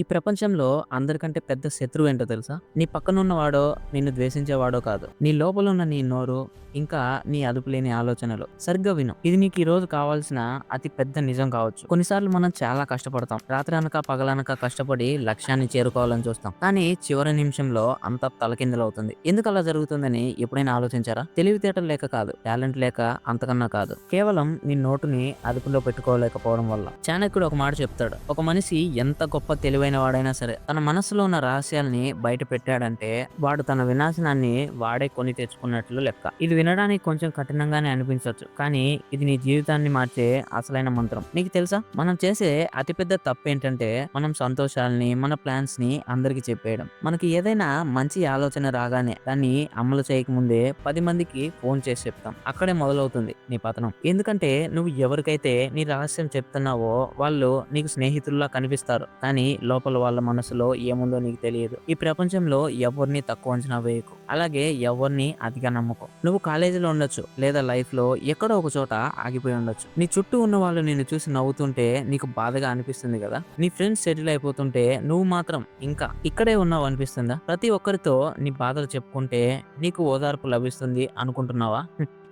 ఈ ప్రపంచంలో అందరికంటే పెద్ద శత్రువు ఏంటో తెలుసా? నీ పక్కనున్నవాడో, నిన్ను ద్వేషించేవాడో కాదు. నీ లోపలున్న నీ నోరు, ఇంకా నీ అదుపులేని ఆలోచనలు. సరిగ్గా విను. ఇది నీకు ఈరోజు కావాల్సిన అతి పెద్ద నిజం కావచ్చు. కొన్నిసార్లు మనం చాలా కష్టపడతాం. రాత్రనక, పగలనక కష్టపడి లక్ష్యాన్ని చేరుకోవాలని చూస్తాం. కానీ చివరి నిమిషంలో అంతా తలకిందులవుతుంది. ఎందుకలా జరుగుతుందని ఎప్పుడైనా ఆలోచించారా? తెలివితేటలు లేక కాదు, టాలెంట్ లేక, అంతకన్నా కాదు. కేవలం నీ నోటుని అదుపులో పెట్టుకోలేకపోవడం వల్ల. చాణక్యుడు ఒక మాట చెప్తాడు. ఒక మనిషి ఎంత గొప్ప తెలివైన వాడైనా సరే, తన మనసులో ఉన్న రహస్యాల్ని బయట పెట్టాడంటే వాడు తన వినాశనాన్ని వాడే కొని తెచ్చుకున్నట్లు లెక్క. ఇది వినడానికి కొంచెం కఠినంగానే అనిపించవచ్చు, కానీ ఇది నీ జీవితాన్ని మార్చే అసలైన మంత్రం. నీకు తెలుసా, మనం చేసే అతిపెద్ద తప్పు ఏంటంటే మనం సంతోషాలని, మన ప్లాన్స్ ని అందరికి చెప్పేయడం. మనకి ఏదైనా మంచి ఆలోచన రాగానే దాన్ని అమలు చేయకముందే 10 మందికి ఫోన్ చేసి చెప్తాం. అక్కడే మొదలవుతుంది నీ పతనం. ఎందుకంటే నువ్వు ఎవరికైతే నీ రహస్యం చెప్తున్నావో వాళ్ళు నీకు స్నేహితుల్లా కనిపిస్తారు, కానీ లోపల వాళ్ళ మనసులో ఏముందో నీకు తెలియదు. ఈ ప్రపంచంలో ఎవరిని తక్కువ అంచనా వేయకు, అలాగే ఎవరిని అతిగా నమ్మకు. నువ్వు కాలేజీలో ఉండొచ్చు, లేదా లైఫ్ లో ఎక్కడో ఒక చోట ఆగిపోయి ఉండొచ్చు. నీ చుట్టూ ఉన్న వాళ్ళు నిన్ను చూసి నవ్వుతుంటే నీకు బాధగా అనిపిస్తుంది కదా. నీ ఫ్రెండ్స్ సెటిల్ అయిపోతుంటే నువ్వు మాత్రం ఇంకా ఇక్కడే ఉన్నావు అనిపిస్తుందా? ప్రతి ఒక్కరితో నీ బాధలు చెప్పుకుంటే నీకు ఓదార్పు లభిస్తుంది అనుకుంటున్నావా?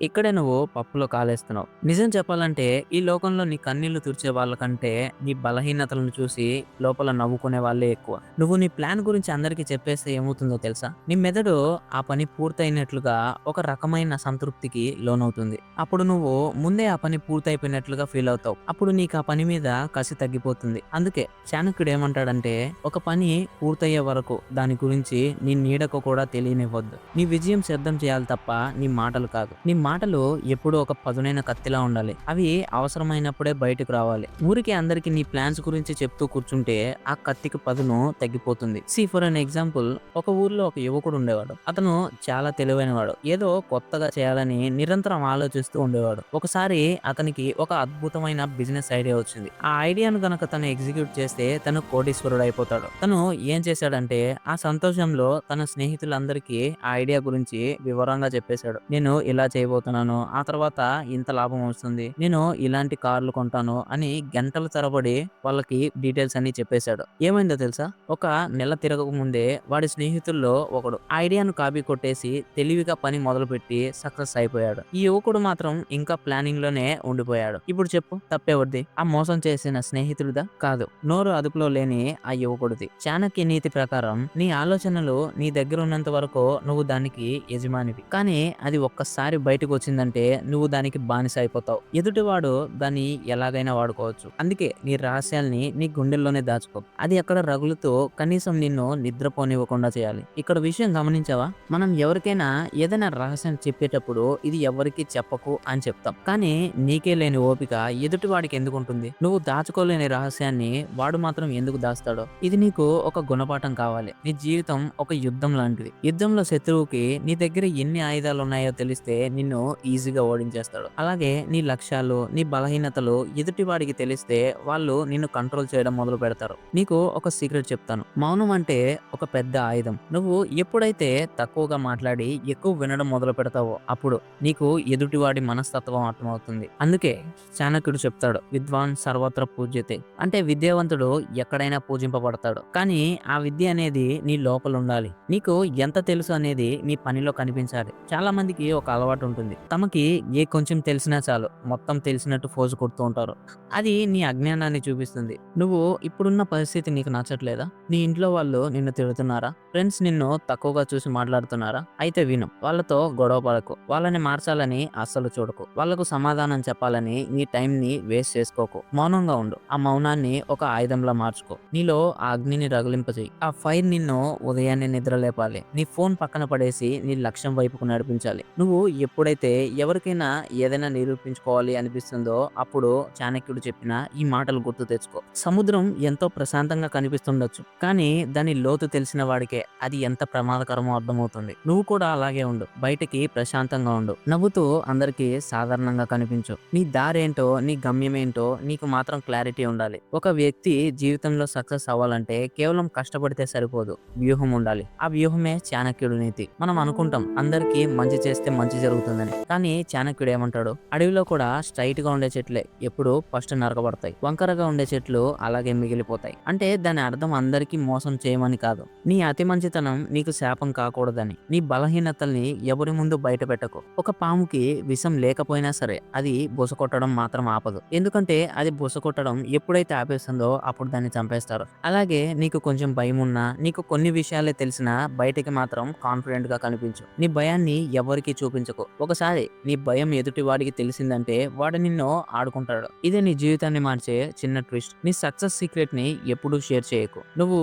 ఇక్కడే నువ్వు పప్పులో కాలేస్తున్నావు. నిజం చెప్పాలంటే ఈ లోకంలో నీ కన్నీళ్లు తుడిచే వాళ్ళకంటే నీ బలహీనతలను చూసి లోపల నవ్వుకునే వాళ్ళే ఎక్కువ. నువ్వు నీ ప్లాన్ గురించి అందరికీ చెప్పేస్తే ఏమవుతుందో తెలుసా? నీ మెదడు ఆ పని పూర్తయినట్లుగా ఒక రకమైన సంతృప్తికి లోనవుతుంది. అప్పుడు నువ్వు ముందే ఆ పని పూర్తయిపోయినట్లుగా ఫీల్ అవుతావు. అప్పుడు నీకు ఆ పని మీద కసి తగ్గిపోతుంది. అందుకే చాణక్యుడు ఏమంటాడంటే, ఒక పని పూర్తయ్యే వరకు దాని గురించి నీ నీడకు కూడా తెలియనివ్వద్దు. నీ విజయం సిద్ధం చేయాలి తప్ప నీ మాటలు కాదు. నీ మాటలు ఎప్పుడూ ఒక పదునైన కత్తిలా ఉండాలి. అవి అవసరమైనప్పుడే బయటకు రావాలి. ఊరికే అందరికి నీ ప్లాన్స్ గురించి చెప్తూ కూర్చుంటే ఆ కత్తికి పదును తగ్గిపోతుంది. ఫర్ అన్ ఎగ్జాంపుల్, ఒక ఊర్లో ఒక యువకుడు ఉండేవాడు. అతను చాలా తెలివైనవాడు. ఏదో కొత్తగా చేయాలని నిరంతరం ఆలోచిస్తూ ఉండేవాడు. ఒకసారి అతనికి ఒక అద్భుతమైన బిజినెస్ ఐడియా వచ్చింది. ఆ ఐడియాను గనక తను ఎగ్జిక్యూట్ చేస్తే తను కోటీశ్వరుడు అయిపోతాడు. తను ఏం చేశాడంటే ఆ సంతోషంలో తన స్నేహితులందరికీ ఆ ఐడియా గురించి వివరంగా చెప్పేశాడు. నేను ఇలా చేయబోతున్నాను, ఆ తర్వాత ఇంత లాభం వస్తుంది, నేను ఇలాంటి కార్లు కొంటాను అని గంటల తరబడి వాళ్ళకి డీటెయిల్స్ అన్ని చెప్పేశాడు. ఏమైందో తెలుసా? ఒక నెల తిరగక ముందే వాడి స్నేహితుల్లో ఒకడు ఆ ఐడియాను కాపీ కొట్టేసి తెలివిగా పని మొదలుపెట్టి సక్సెస్ అయిపోయాడు. ఈ యువకుడు మాత్రం ఇంకా ప్లానింగ్ లోనే ఉండిపోయాడు. ఇప్పుడు చెప్పు, తప్పెవరిది? ఆ మోసం చేసిన స్నేహితుడిదా? కాదు, నోరు అదుపులో లేని ఆ యువకుడిది. చాణక్య నీతి ప్రకారం నీ ఆలోచనలు నీ దగ్గర ఉన్నంత వరకు నువ్వు దానికి యజమానివి, కానీ అది ఒక్కసారి బయటకు వచ్చిందంటే నువ్వు దానికి బానిస అయిపోతావు. ఎదుటివాడు దాన్ని ఎలాగైనా వాడుకోవచ్చు. అందుకే నీ రహస్యాల్ని నీ గుండెల్లోనే దాచుకో. అది అక్కడ రగులుతూ కనీసం నిన్ను నిద్రపోనివ్వకుండా చేయాలి. ఇక్కడ విషయం గమనించావా? మనం ఎవరికైనా ఏదైనా రహస్యం చెప్పేటప్పుడు ఇది ఎవరికి చెప్పకు అని చెప్తాం, కానీ నీకే లేని ఓపిక ఎదుటివాడికి ఎందుకు ఉంటుంది? నువ్వు దాచుకోలేని రహస్యాన్ని వాడు మాత్రం ఎందుకు దాస్తాడో? ఇది నీకు ఒక గుణపాఠం కావాలి. నీ జీవితం ఒక యుద్ధం లాంటిది. యుద్ధంలో శత్రువుకి నీ దగ్గర ఎన్ని ఆయుధాలు ఉన్నాయో తెలిస్తే నిన్ను ఈజీగా ఓడించేస్తాడు. అలాగే నీ లక్ష్యాలు, నీ బలహీనతలు ఎదుటివాడికి తెలిస్తే వాళ్ళు నిన్ను కంట్రోల్ చేయడం మొదలు పెడతారు. నీకు ఒక సీక్రెట్ చెప్తాను. మౌనం అంటే ఒక పెద్ద ఆయుధం. నువ్వు ఎప్పుడైతే తక్కువగా మాట్లాడి ఎక్కువ వినడం మొదలు పెడతావో అప్పుడు నీకు ఎదుటివాడి మనస్తత్వం అర్థమవుతుంది. అందుకే చాణక్యుడు చెప్తాడు, విద్వాన్ సర్వత్ర పూజ్యతే. అంటే విద్యావంతుడు ఎక్కడైనా పూజింపబడతాడు, కానీ ఆ విద్య అనేది నీ లోపల ఉండాలి. నీకు ఎంత తెలుసు అనేది నీ పనిలో కనిపించాలి. చాలా మందికి ఒక అలవాటు ఉంటుంది. తమకి ఏ కొంచెం తెలిసినా చాలు మొత్తం తెలిసినట్టు ఫోజు కొడుతూ ఉంటారు. అది నీ అజ్ఞానాన్ని చూపిస్తుంది. నువ్వు ఇప్పుడున్న పరిస్థితి నీకు నచ్చట్లేదా? నీ ఇంట్లో వాళ్ళు నిన్ను తిడుతున్నారా? ఫ్రెండ్స్ నిన్ను తక్కువగా చూసి మాట్లాడుతున్నారా? అయితే విను, వాళ్ళతో గొడవ పడకు. వాళ్ళని మార్చాలని అస్సలు చూడకు. వాళ్ళకు సమాధానం చెప్పాలని నీ టైం ని వేస్ట్ చేసుకోకు. మౌనంగా ఉండు. ఆ మౌనాన్ని ఒక ఆయుధంలా మార్చుకో. నీలో ఆ అగ్నిని రగిలింపజేయి. ఆ ఫైర్ నిన్ను ఉదయాన్నే నిద్ర లేపాలి. నీ ఫోన్ పక్కన పడేసి నీ లక్ష్యం వైపుకు నడిపించాలి. నువ్వు ఎప్పుడైతే ఎవరికైనా ఏదైనా నిరూపించుకోవాలి అనిపిస్తుందో అప్పుడు చాణక్యుడు చెప్పిన ఈ మాటలు గుర్తు తెచ్చుకో. సముద్రం ఎంతో ప్రశాంతంగా కనిపిస్తుండొచ్చు, కానీ దాని లోతు తెలిసిన వాడికే అది ఎంత ప్రమాదకరమో అర్థమవుతుంది. నువ్వు కూడా అలాగే ఉండు. బయటికి ప్రశాంతంగా ఉండు, నవ్వుతూ అందరికీ సాధారణంగా కనిపించు. నీ దారేంటో, నీ గమ్యమేంటో నీకు మాత్రం క్లారిటీ ఉండాలి. ఒక వ్యక్తి జీవితంలో సక్సెస్ అవ్వాలంటే కేవలం కష్టపడితే సరిపోదు, వ్యూహం ఉండాలి. ఆ వ్యూహమే చాణక్యుడి నీతి. మనం అనుకుంటాం అందరికీ మంచి చేస్తే మంచి జరుగుతుంది ఉంటుందని. కానీ చాణక్యుడు ఏమంటాడు, అడవిలో కూడా స్ట్రైట్ గా ఉండే చెట్లే ఎప్పుడు ఫస్ట్ నరకబడతాయి, వంకరగా ఉండే చెట్లు అలాగే మిగిలిపోతాయి. అంటే దాని అర్థం అందరికీ మోసం చేయమని కాదు, నీ అతి మంచితనం నీకు శాపం కాకూడదని. నీ బలహీనతల్ని ఎవరి ముందు బయట పెట్టకు. ఒక పాముకి విషం లేకపోయినా సరే అది బుస కొట్టడం మాత్రం ఆపదు, ఎందుకంటే అది బుస కొట్టడం ఎప్పుడైతే ఆపేస్తుందో అప్పుడు దాన్ని చంపేస్తారు. అలాగే నీకు కొంచెం భయం ఉన్నా, నీకు కొన్ని విషయాలే తెలిసినా బయటికి మాత్రం కాన్ఫిడెంట్ గా కనిపించు. నీ భయాన్ని ఎవరికి చూపించకు. ఒకసారి నీ భయం ఎదుటి వాడికి తెలిసిందంటే వాడు నిన్ను ఆడుకుంటాడు. ఇదే నీ జీవితాన్ని మార్చే చిన్న ట్విస్ట్. నీ సక్సెస్ సీక్రెట్ ని ఎప్పుడూ షేర్ చేయకు. నువ్వు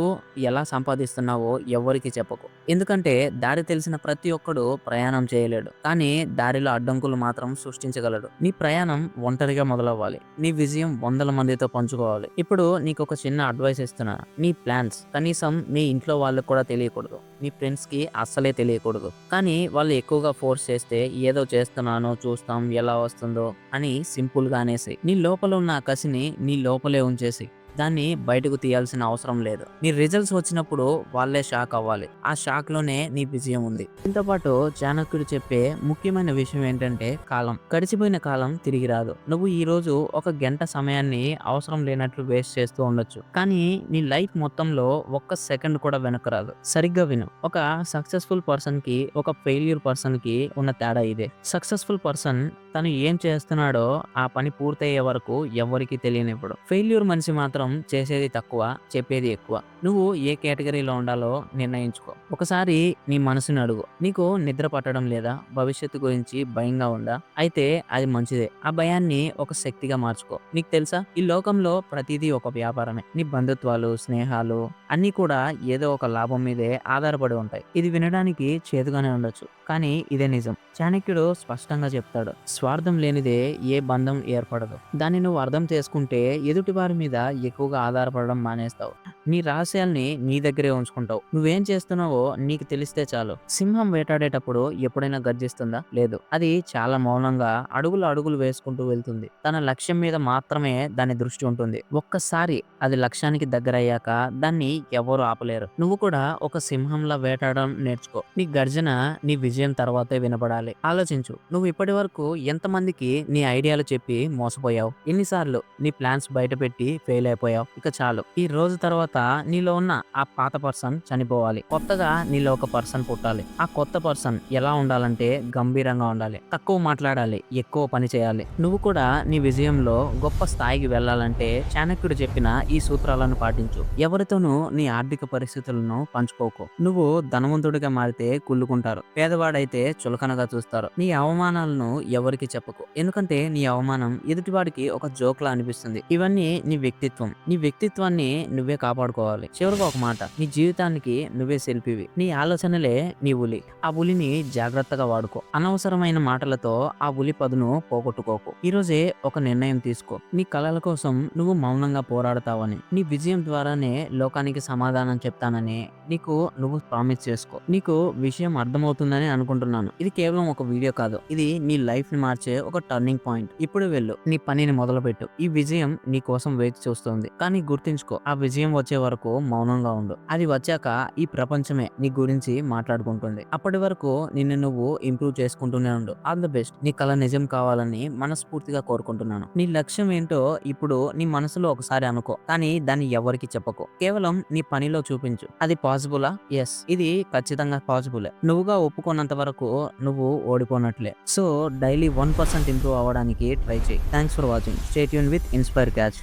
ఎలా సంపాదిస్తున్నావో ఎవరికి చెప్పకు, ఎందుకంటే దారి తెలిసిన ప్రతి ఒక్కడు ప్రయాణం చేయలేడు, కానీ దారిలో అడ్డంకులు మాత్రం సృష్టించగలడు. నీ ప్రయాణం ఒంటరిగా మొదలవ్వాలి, నీ విజయం వందల మందితో పంచుకోవాలి. ఇప్పుడు నీకు ఒక చిన్న అడ్వైస్ ఇస్తున్నా, నీ ప్లాన్స్ కనీసం నీ ఇంట్లో వాళ్ళకు కూడా తెలియకూడదు, నీ ఫ్రెండ్స్ కి అస్సలే తెలియకూడదు. కానీ వాళ్ళు ఎక్కువగా ఫోర్స్ చేస్తే ఏదో చేస్తున్నాను చూస్తాం ఎలా వస్తుందో అని సింపుల్ గా అనేసి, నీ లోపల ఉన్న ఆ కసిని నీ లోపలే ఉంచేసి దాన్ని బయటకు తీయాల్సిన అవసరం లేదు. నీ రిజల్ట్స్ వచ్చినప్పుడు వాళ్ళే షాక్ అవ్వాలి, ఆ షాక్ లోనే నీ విజయం ఉంది. దీంతో పాటు చాణక్యుడు చెప్పే ముఖ్యమైన విషయం ఏంటంటే, కాలం గడిచిపోయిన కాలం తిరిగి రాదు. నువ్వు ఈ రోజు ఒక గంట సమయాన్ని అవసరం లేనట్లు వేస్ట్ చేస్తూ ఉండొచ్చు, కానీ నీ లైఫ్ మొత్తంలో ఒక్క సెకండ్ కూడా వెనక్కి రాదు. సరిగ్గా విను, ఒక సక్సెస్ఫుల్ పర్సన్ కి ఒక ఫెయిల్యూర్ పర్సన్ కి ఉన్న తేడా ఇదే. సక్సెస్ఫుల్ పర్సన్ తను ఏం చేస్తున్నాడో ఆ పని పూర్తయ్యే వరకు ఎవరికి తెలియనివ్వడు. ఫెయిల్యూర్ మనిషి మాత్రం చేసేది తక్కువ, చెప్పేది ఎక్కువ. నువ్వు ఏ కేటగిరీలో ఉండాలో నిర్ణయించుకో. ఒకసారి నీ మనసుని అడుగు, నీకు నిద్ర పట్టడం లేదా, భవిష్యత్తు గురించి భయంగా ఉందా? అయితే అది మంచిదే. ఆ భయాన్ని ఒక శక్తిగా మార్చుకో. నీకు తెలుసా, ఈ లోకంలో ప్రతిదీ ఒక వ్యాపారమే. నీ బంధుత్వాలు, స్నేహాలు అన్నీ కూడా ఏదో ఒక లాభం మీదే ఆధారపడి ఉంటాయి. ఇది వినడానికి చేదుగానే ఉండొచ్చు, కానీ ఇదే నిజం. చాణక్యుడు స్పష్టంగా చెప్తాడు, స్వార్థం లేనిదే ఏ బంధం ఏర్పడదు. దాన్ని నువ్వు అర్థం చేసుకుంటే ఎదుటి వారి మీద ఎక్కువగా ఆధారపడడం మానేస్తావు. నీ రహస్యాల్ని నీ దగ్గరే ఉంచుకుంటావు. నువ్వేం చేస్తున్నావో నీకు తెలిస్తే చాలు. సింహం వేటాడేటప్పుడు ఎప్పుడైనా గర్జిస్తుందా? లేదు. అది చాలా మౌనంగా అడుగులు అడుగులు వేసుకుంటూ వెళ్తుంది. తన లక్ష్యం మీద మాత్రమే దాని దృష్టి ఉంటుంది. ఒక్కసారి అది లక్ష్యానికి దగ్గరయ్యాక దాన్ని ఎవరు ఆపలేరు. నువ్వు కూడా ఒక సింహంలా వేటాడడం నేర్చుకో. నీ గర్జన నీ విజయం తర్వాతే వినపడాలి. ఆలోచించు, నువ్వు ఇప్పటి వరకు ఎంతమందికి నీ ఐడియాలు చెప్పి మోసపోయావు? ఎన్నిసార్లు నీ ప్లాన్స్ బయటపెట్టి ఫెయిల్ అయిపోయావు? ఇక చాలు. ఈ రోజు తర్వాత నీలో ఉన్న ఆ పాత పర్సన్ చనిపోవాలి, కొత్తగా నీలో ఒక పర్సన్ పుట్టాలి. ఆ కొత్త పర్సన్ ఎలా ఉండాలంటే గంభీరంగా ఉండాలి, తక్కువ మాట్లాడాలి, ఎక్కువ పని చేయాలి. నువ్వు కూడా నీ విజయంలో గొప్ప స్థాయికి వెళ్ళాలంటే చాణక్యుడు చెప్పిన ఈ సూత్రాలను పాటించు. ఎవరితోనూ నీ ఆర్థిక పరిస్థితులను పంచుకోకు. నువ్వు ధనవంతుడిగా మారితే కుళ్ళుకుంటారు, పేదవాడైతే చులకనగా చూస్తారు. నీ అవమానాలను ఎవరికి చెప్పకు, ఎందుకంటే నీ అవమానం ఎదుటివాడికి ఒక జోక్లా అనిపిస్తుంది. ఇవన్నీ నీ వ్యక్తిత్వం. నీ వ్యక్తిత్వాన్ని నువ్వే కాపాడుకోవాలి. చివరిగా ఒక మాట, నీ జీవితానికి నువ్వే శిల్పివి. నీ ఆలోచనలే నీ ఉలి. ఆ ఉలిని జాగ్రత్తగా వాడుకో. అనవసరమైన మాటలతో ఆ ఉలి పదును పోగొట్టుకోకు. ఈ రోజే ఒక నిర్ణయం తీసుకో, నీ కలల కోసం నువ్వు మౌనంగా పోరాడతావని, నీ విజయం ద్వారానే లోకానికి సమాధానం చెప్తానని నీకు నువ్వు ప్రామిస్ చేసుకో. నీకు విషయం అర్థమవుతుందని అనుకుంటున్నాను. ఇది కేవలం ఒక వీడియో కాదు, ఇది నీ లైఫ్ ని మార్చే ఒక టర్నింగ్ పాయింట్. ఇప్పుడు వెళ్ళు, నీ పనిని మొదలుపెట్టు. ఈ విజయం నీ కోసం వేచి చూస్తుంది. కానీ గుర్తుంచుకో, ఆ విజయం వచ్చే వరకు మౌనంగా ఉండు. అది వచ్చాక ఈ ప్రపంచమే నీ గురించి మాట్లాడుకుంటుంది. అప్పటి వరకు నిన్ను నువ్వు ఇంప్రూవ్ చేసుకుంటూనే ఉండు. All the best. నీ కల నిజం కావాలని మనస్ఫూర్తిగా కోరుకుంటున్నాను. నీ లక్ష్యం ఏంటో ఇప్పుడు నీ మనసులో ఒకసారి అనుకో, కానీ దాన్ని ఎవరికి చెప్పకు. కేవలం నీ పనిలో చూపించు. అది పాసిబులా? ఎస్, ఇది ఖచ్చితంగా పాసిబులే. నువ్వుగా ఒప్పుకున్నంత వరకు నువ్వు ఓడిపోనట్లే. సో డైలీ 1% ఇంప్రూవ్ అవ్వడానికి ట్రై చేయి. Thanks for watching. Stay tune with inspire catch.